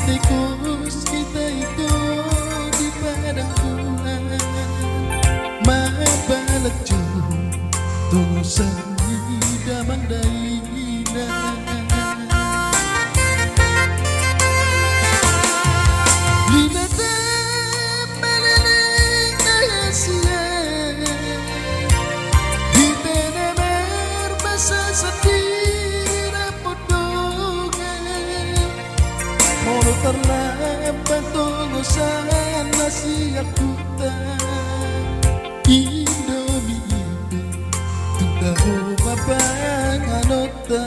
tikus kita itu di padang bulan mabalaju tulisan damang daina linata malaling nahasya hitana berbasa sedih rapodongan mulu terlambat tulusan nasi aku Indomie tahu babang anota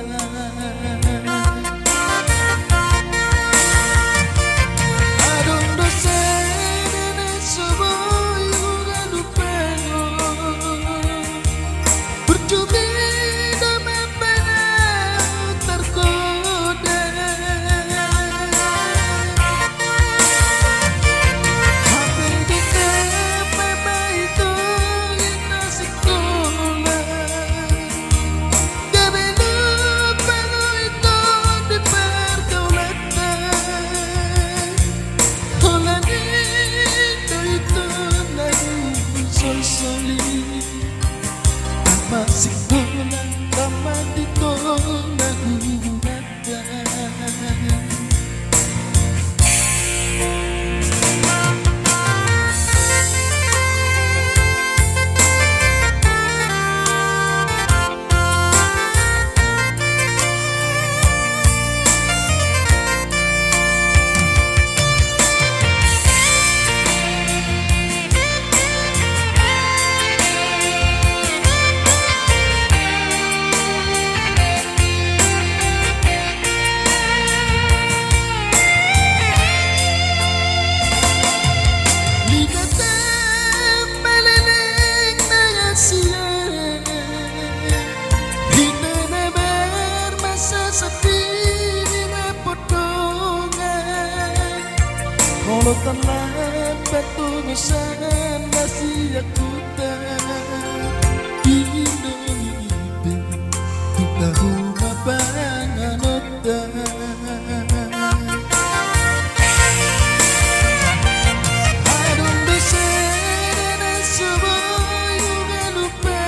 adong dosa dan sebuah yang lupa bercumi dalam benar tergoda hati kita memang itu yang nasib tolak masih pulang tamat di tolak kalau terlambat tulusan nasi aku Indomie tahu babang anota adong dosa dan sebuah yang lupa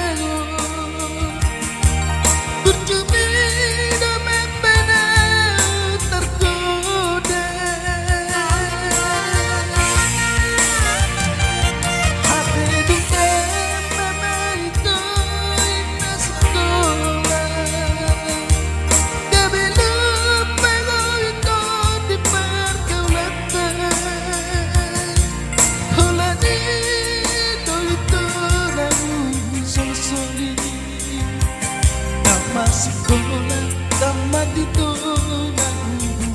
bercumi dalam benar tergoda masih bola tamat di tolak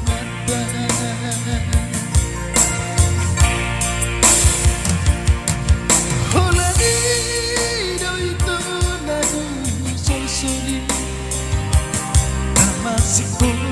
mata hola di doi to nagu sol soli masih bola